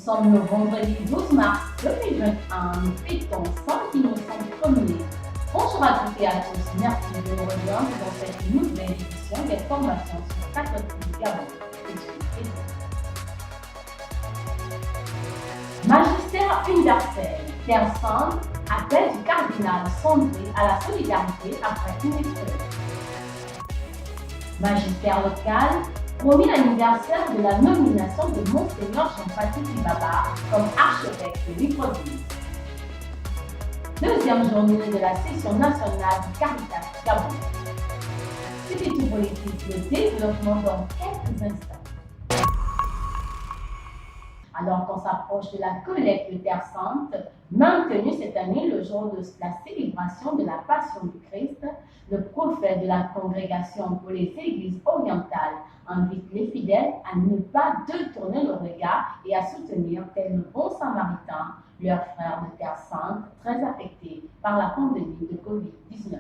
sommes le vendredi 12 mars 2021, nous fêtons Saint Innocent Ier. Bonjour à toutes et à tous, merci de nous rejoindre dans cette nouvelle édition des formations sur catholique du Gabon. Magistère universel, Terre Sainte, appel du cardinal Sondré à la solidarité après une épreuve. Magistère local, premier anniversaire de la nomination de Monseigneur Jean-Patrick Ibaba comme archevêque de Libreville. Deuxième journée de la session nationale du Caritas Gabon. C'était tout politique, le développement dans quelques instants. Alors qu'on s'approche de la collecte de Terre Sainte, maintenue cette année le jour de la célébration de la Passion du Christ, le prophète de la Congrégation pour les Églises orientales invite les fidèles à ne pas détourner le regard et à soutenir tel le bon samaritain, leurs frères de Terre Sainte, très affectés par la pandémie de Covid-19.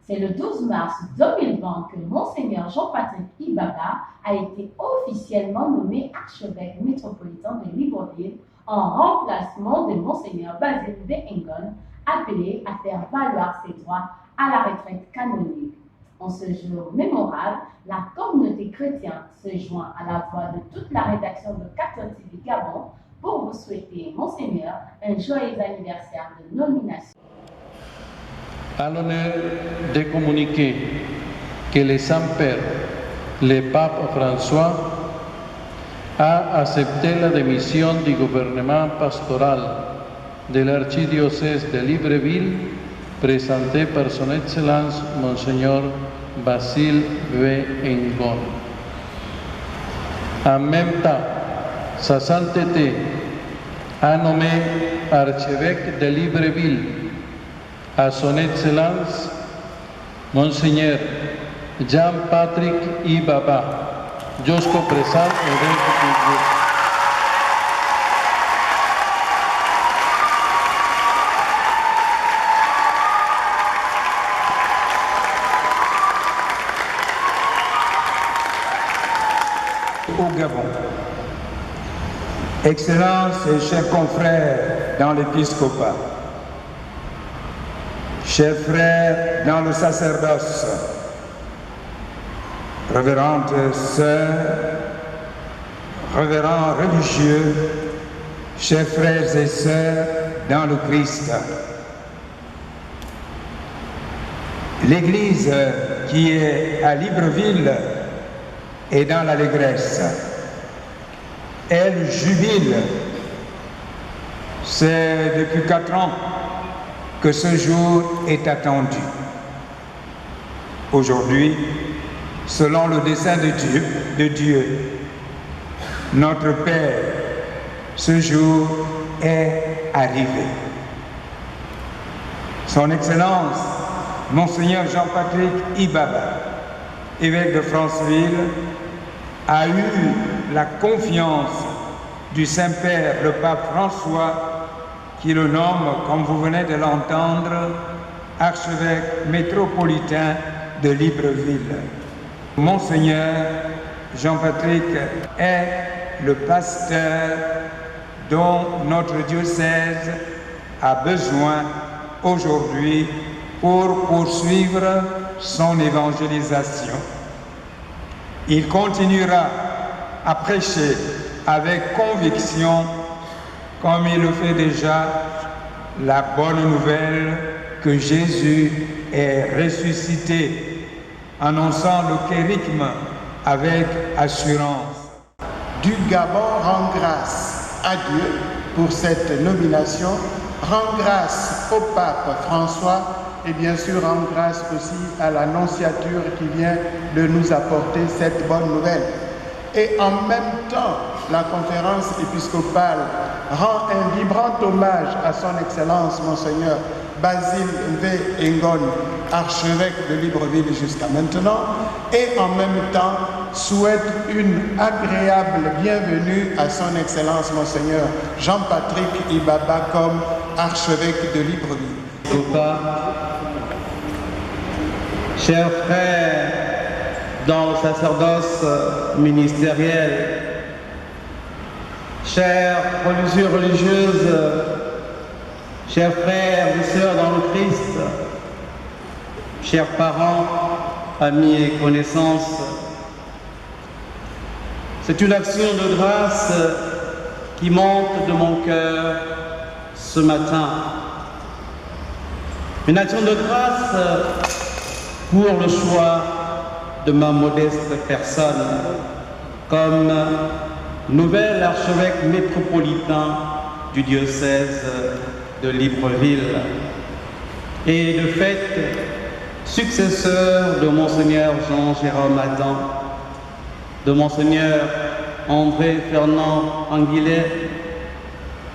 C'est le 12 mars 2020 que Monseigneur Jean-Patrick Ibaba a été officiellement nommé archevêque métropolitain de Libreville en remplacement de Monseigneur Basile V. Engon, appelé à faire valoir ses droits à la retraite canonique. En ce jour mémorable, la communauté chrétienne se joint à la voix de toute la rédaction de Catholique du Gabon pour vous souhaiter, Monseigneur, un joyeux anniversaire de nomination. À l'honneur de communiquer que le Saint-Père, le Pape François, a accepté la démission du gouvernement pastoral de l'archidiocèse de Libreville, présenté par son Excellence Monseigneur Basile V. Engon. En même temps, Sa Sainteté a nommé archevêque de Libreville à son Excellence Monseigneur Jean-Patrick Ibaba, jusqu'au présent évêque. Au Gabon. Excellences et chers confrères dans l'épiscopat, chers frères dans le sacerdoce, révérentes sœurs, révérends religieux, chers frères et sœurs dans le Christ. L'Église qui est à Libreville est dans l'allégresse. Elle jubile. C'est depuis 4 ans que ce jour est attendu. Aujourd'hui, selon le dessein de Dieu, notre Père, ce jour est arrivé. Son Excellence, Monseigneur Jean-Patrick Ibaba, évêque de Franceville, a eu la confiance du Saint-Père, le Pape François, qui le nomme, comme vous venez de l'entendre, archevêque métropolitain de Libreville. Monseigneur Jean-Patrick est le pasteur dont notre diocèse a besoin aujourd'hui pour poursuivre son évangélisation. Il continuera à prêcher avec conviction, comme il le fait déjà, la bonne nouvelle que Jésus est ressuscité, annonçant le kérigme avec assurance. Du Gabon rend grâce à Dieu pour cette nomination, rend grâce au pape François et bien sûr rend grâce aussi à la nonciature qui vient de nous apporter cette bonne nouvelle. Et en même temps, la conférence épiscopale rend un vibrant hommage à son Excellence Monseigneur Basile V. Engon, archevêque de Libreville jusqu'à maintenant, et en même temps souhaite une agréable bienvenue à son Excellence Monseigneur Jean-Patrick Ibaba comme archevêque de Libreville. Chers frères dans le sacerdoce ministériel, chères religieuses, chers frères et sœurs dans le Christ, chers parents, amis et connaissances, c'est une action de grâce qui monte de mon cœur ce matin. Une action de grâce pour le choix de ma modeste personne comme nouvel archevêque métropolitain du diocèse de Libreville et de fait successeur de Monseigneur Jean-Jérôme Adam, de Monseigneur André Fernand Anguillet,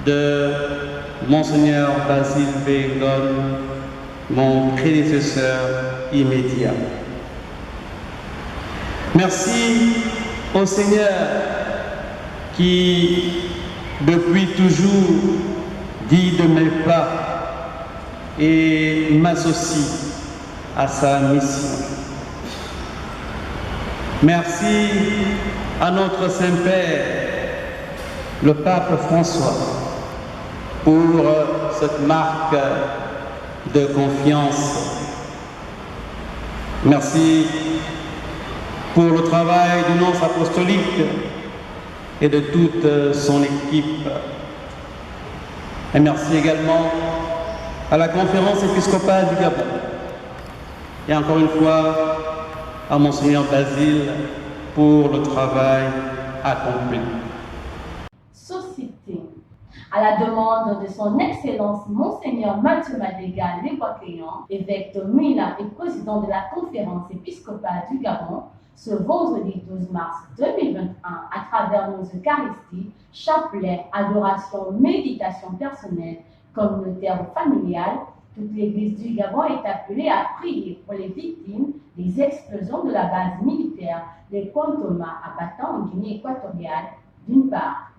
de Monseigneur Basile Bengon, mon prédécesseur immédiat. Merci au Seigneur qui, depuis toujours, dit de mes pas et m'associe à sa mission. Merci à notre Saint-Père, le Pape François, pour cette marque de confiance. Merci pour le travail du nonce apostolique et de toute son équipe. Et merci également à la conférence épiscopale du Gabon. Et encore une fois, à Monseigneur Basile pour le travail accompli. Société. À la demande de son Excellence Monseigneur Mathieu Madéga Léboquéan, évêque de Mouila et président de la conférence épiscopale du Gabon, ce vendredi 12 mars 2021, à travers nos Eucharisties, chapelets, adoration, méditation personnelle, communautaire ou familiale, toute l'Église du Gabon est appelée à prier pour les victimes des explosions de la base militaire de Point Thomas à Batan en Guinée équatoriale, d'une part.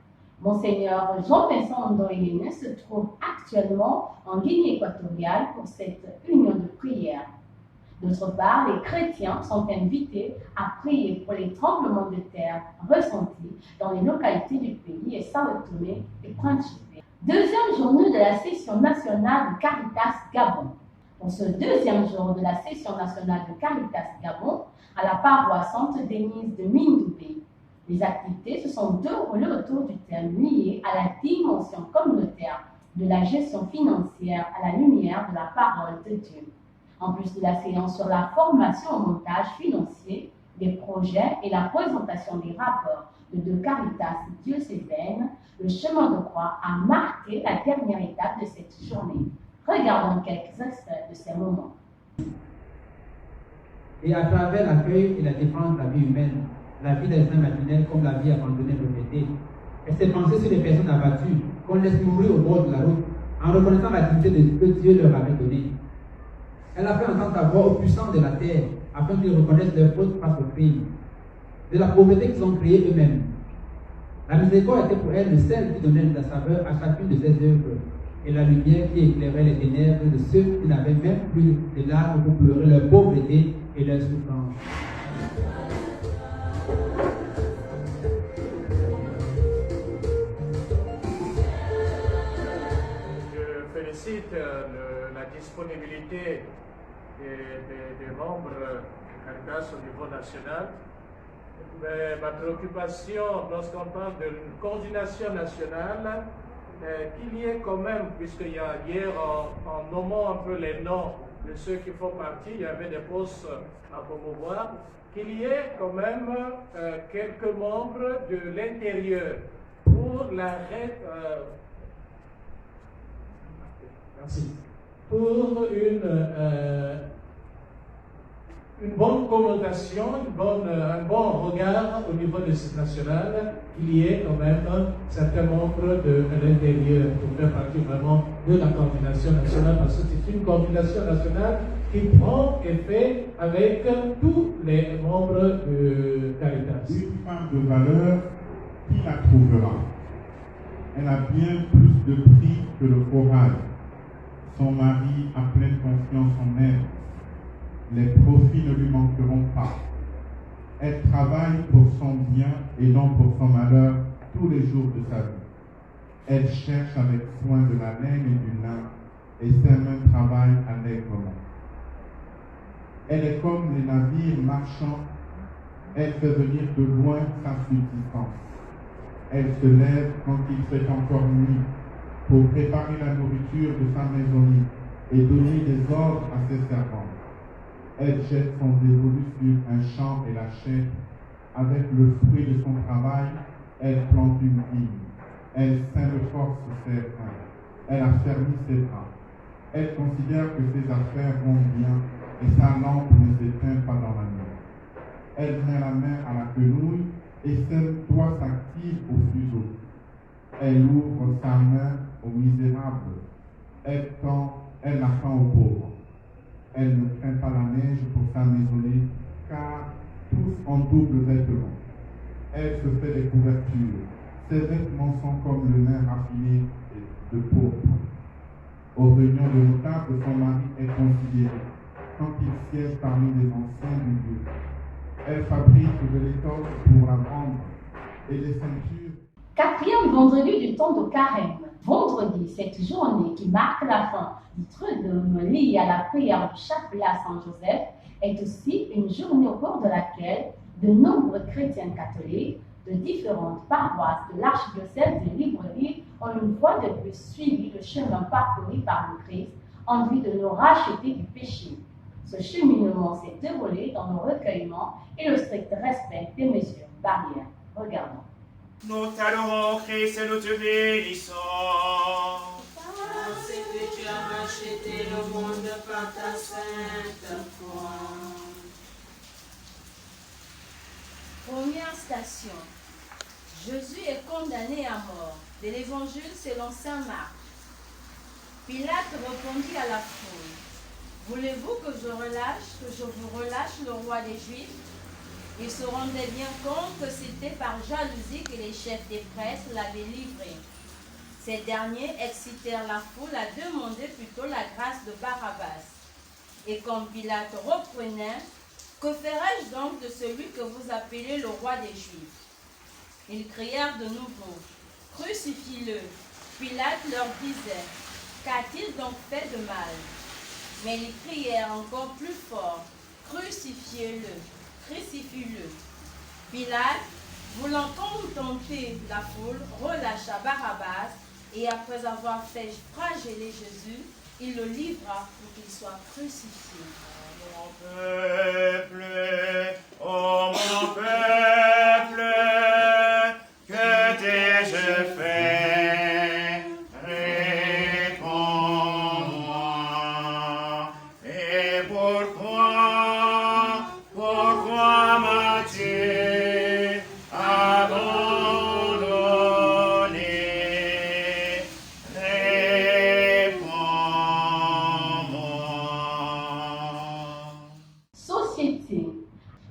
Monseigneur Jean-Vincent Ndoyene se trouve actuellement en Guinée équatoriale pour cette union de prière. D'autre part, les chrétiens sont invités à prier pour les tremblements de terre ressentis dans les localités du pays et Sao Tomé et Principe. Deuxième journée de la session nationale de Caritas Gabon. Pour ce deuxième jour de la session nationale de Caritas Gabon, à la paroisse Sainte-Denise de Mindoubé, les activités se sont déroulées autour du thème lié à la dimension communautaire de la gestion financière à la lumière de la parole de Dieu. En plus de la séance sur la formation au montage financier des projets et la présentation des rapports de deux Caritas diocésaines, le chemin de croix a marqué la dernière étape de cette journée. Regardons quelques extraits de ces moments. Et à travers l'accueil et la défense de la vie humaine, la vie des saints matinels comme la vie abandonnée rejetée, elle s'est pensée sur les personnes abattues qu'on laisse mourir au bord de la route en reconnaissant la dignité de ce que Dieu leur avait donné. Elle a fait entendre sa voix aux puissants de la terre afin qu'ils reconnaissent leurs fautes face au crime, de la pauvreté qu'ils ont créée eux-mêmes. La miséricorde était pour elle le sel qui donnait de la saveur à chacune de ses œuvres et la lumière qui éclairait les ténèbres de ceux qui n'avaient même plus de larmes pour pleurer leur pauvreté et leur souffrance. Je félicite la disponibilité des membres de Caritas au niveau national. Mais ma préoccupation, lorsqu'on parle d'une coordination nationale, qu'il y ait quand même, puisqu'il y a hier, en nommant un peu les noms de ceux qui font partie, il y avait des postes à promouvoir, qu'il y ait quand même quelques membres de l'intérieur pour pour une bonne connotation, un bon regard au niveau de cette nationale, il y ait quand même certains membres de l'intérieur pour faire partie vraiment de la coordination nationale, parce que c'est une coordination nationale qui prend effet avec tous les membres de Caritas. Une femme de valeur, qui la trouvera? Elle a bien plus de prix que le corail. Son mari a pleine confiance en elle. Les profits ne lui manqueront pas. Elle travaille pour son bien et non pour son malheur tous les jours de sa vie. Elle cherche avec soin de la laine et du lin, et ses mains travaillent allègrement. Elle est comme les navires marchands, elle fait venir de loin sa subsistance. Elle se lève quand il fait encore nuit, pour préparer la nourriture de sa maisonnée et donner des ordres à ses servantes. Elle jette son dévolu sur un champ et l'achète. Avec le fruit de son travail, elle plante une vigne. Elle ceint de force ses reins. Elle affermit ses bras. Elle considère que ses affaires vont bien et sa lampe ne s'éteint pas dans la nuit. Elle met la main à la quenouille et ses doigts s'activent au fuseau. Elle ouvre sa main aux misérables. Elle la tend aux pauvres. Elle ne craint pas la neige pour sa maisonnée, car tous en double vêtements. Elle se fait des couvertures. Ses vêtements sont comme le lin raffiné de pourpre. Aux réunions de notables, son mari est considéré quand il siège parmi les anciens du lieu. Elle fabrique de l'étoffe pour la vendre et des ceintures. Quatrième vendredi du temps de Carême. Vendredi, cette journée qui marque la fin du Triduum lié à la prière du chapelet à Saint-Joseph, est aussi une journée au cours de laquelle de nombreux chrétiens catholiques de différentes paroisses de l'archidiocèse de Libreville ont une fois de plus suivi le chemin parcouru par le Christ en vue de nous racheter du péché. Ce cheminement s'est déroulé dans le recueillement et le strict respect des mesures barrières. Regardons. Nous t'adorons, Christ, et nous te bénissons. Parce que tu as racheté le monde par ta sainte foi. Première station. Jésus est condamné à mort. De l'Évangile selon saint Marc. Pilate répondit à la foule. Voulez-vous que je vous relâche le roi des Juifs? Ils se rendaient bien compte que c'était par jalousie que les chefs des prêtres l'avaient livré. Ces derniers excitèrent la foule à demander plutôt la grâce de Barabbas. Et quand Pilate reprenait, « Que ferai-je donc de celui que vous appelez le roi des Juifs ?» Ils crièrent de nouveau, « Crucifie-le !» Pilate leur disait, « Qu'a-t-il donc fait de mal ?» Mais ils crièrent encore plus fort, « Crucifiez-le ! Crucifie-le !» Pilate, voulant contenter la foule, relâcha Barabbas et après avoir fait flageller Jésus, il le livra pour qu'il soit crucifié. Oh mon peuple, que t'ai-je fait? Réponds-moi. Et pourquoi m'as-tu abandonné? Réponds-moi. Société.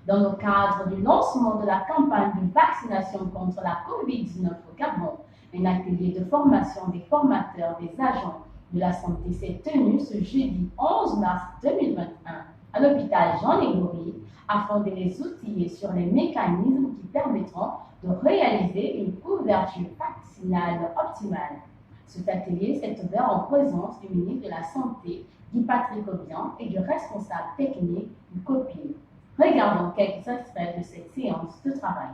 Dans le cadre du lancement de la campagne de vaccination contre la COVID-19 au Gabon, un atelier de formation des formateurs des agents de la santé s'est tenu ce jeudi 11 mars 2021 à l'hôpital Jean-Légory afin de les outiller sur les mécanismes qui permettront de réaliser une couverture vaccinale optimale. Cet atelier s'est ouvert en présence du ministre de la Santé, Guy Patrick Obian, et du responsable technique du COPIL. Regardons quelques extraits de cette séance de travail.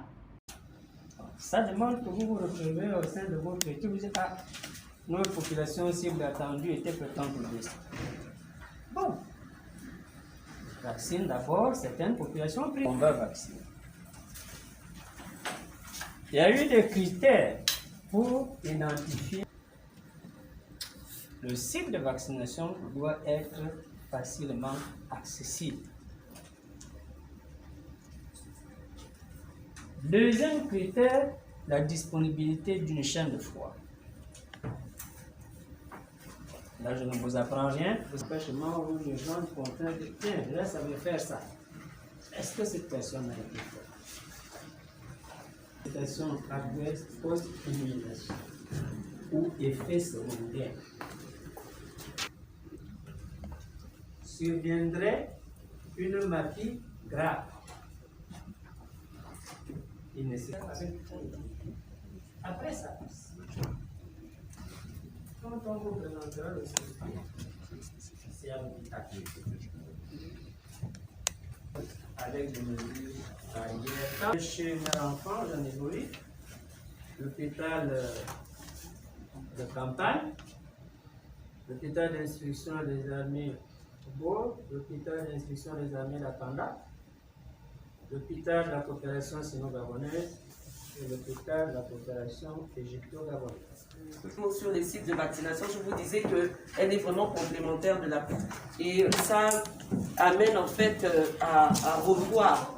Ça demande que vous vous retrouviez au sein de votre équipe. Vous êtes à nos populations cibles attendues étaient pourtant plus. Bon. Vaccine d'abord, certaines populations on va vacciner. Il y a eu des critères pour identifier. Le site de vaccination doit être facilement accessible. Deuxième critère, la disponibilité d'une chaîne de froid. Là, je ne vous apprends rien. Empêchement où les gens contraintent de tiens, là, ça veut faire ça. Est-ce que cette personne a été faite? Situation adverse post-immunisation ou effet secondaire. Surviendrait une maladie grave. Il nécessite après ça. quand on vous présentera le avec des mesures barrières. Chez mes enfants, j'en ai volé l'hôpital de campagne, l'hôpital d'instruction des armées Beau, l'hôpital d'instruction des armées d'Akanda, l'hôpital de la coopération sino-gabonaise et l'hôpital de la coopération égypto-gabonaise. Sur les sites de vaccination, je vous disais qu'elle est vraiment complémentaire de la... Et ça amène en fait à revoir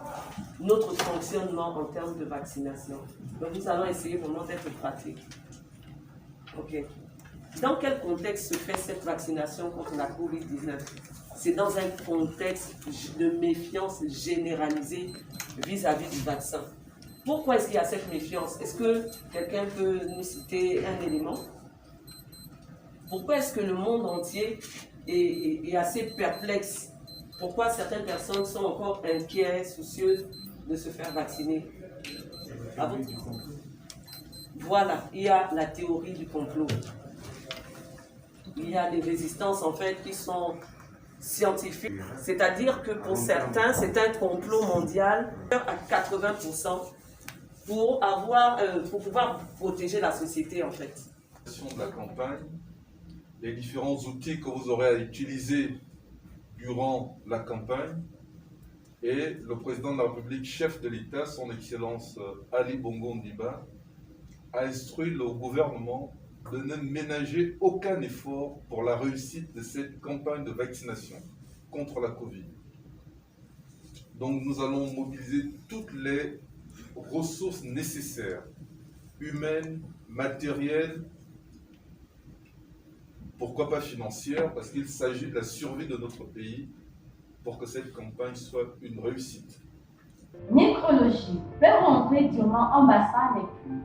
notre fonctionnement en termes de vaccination. Donc nous allons essayer vraiment d'être pratiques. Ok. Dans quel contexte se fait cette vaccination contre la COVID-19? C'est dans un contexte de méfiance généralisée vis-à-vis du vaccin. Pourquoi est-ce qu'il y a cette méfiance? Est-ce que quelqu'un peut nous citer un élément? Pourquoi est-ce que le monde entier est assez perplexe? Pourquoi certaines personnes sont encore inquiètes, soucieuses de se faire vacciner? Ah bon? Voilà, il y a la théorie du complot. Il y a des résistances en fait qui sont scientifiques. C'est-à-dire que pour certains, c'est un complot mondial à 80% pour pouvoir protéger la société en fait. De la campagne, les différents outils que vous aurez à utiliser durant la campagne, et le président de la République, chef de l'État, son Excellence Ali Bongo Ondimba, a instruit le gouvernement de ne ménager aucun effort pour la réussite de cette campagne de vaccination contre la Covid. Donc nous allons mobiliser toutes les ressources nécessaires, humaines, matérielles, pourquoi pas financières, parce qu'il s'agit de la survie de notre pays pour que cette campagne soit une réussite. Nécrologie peut rentrer durant ambassade et plus.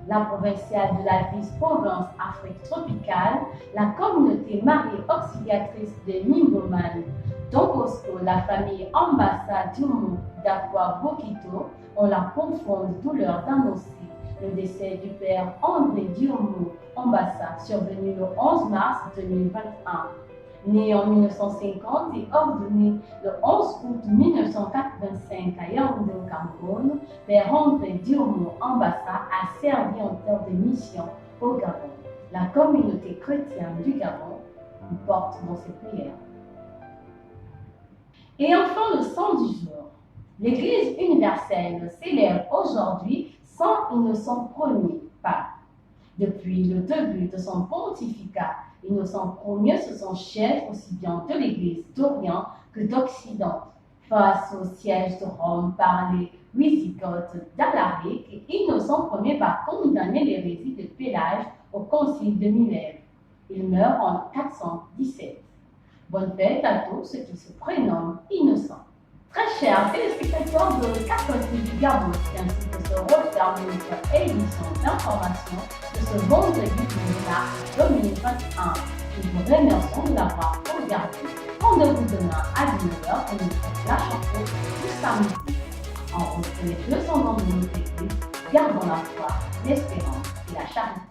La provinciale de la vice-province Afrique tropicale, la communauté Marie auxiliatrice de Ningoman, Don Bosco, la famille ambassade Djoumou d'Akwa Bokito ont la profonde douleur d'annoncer le décès du père André Dioumou Ambassa, survenu le 11 mars 2021. Né en 1950 et ordonné le 11 août 1985 à Yaoundé au Cameroun, Père André Dioumou Ambassa a servi en termes de mission au Gabon. La communauté chrétienne du Gabon nous porte dans ses prières. Et enfin le sang du jour. L'Église universelle célèbre aujourd'hui Saint Innocent Ier Pape. Depuis le début de son pontificat, Innocent Ier se sent chef aussi bien de l'Église d'Orient que d'Occident. Face au siège de Rome par les Wisigoths d'Alaric, Innocent Ier va condamner l'hérésie de Pélage au concile de Milène. Il meurt en 417. Bonne fête à tous ceux qui se prénomment innocents. Très chers téléspectateurs de Catholique du Gabon, ainsi que se referme notre édition d'information de ce vendredi 12 mars 2021. Nous vous remercions de l'avoir regardé. Rendez-vous demain à 19h pour notre flash info du samedi. En route les 200 ans de notre Église, gardons la foi, l'espérance et la charité.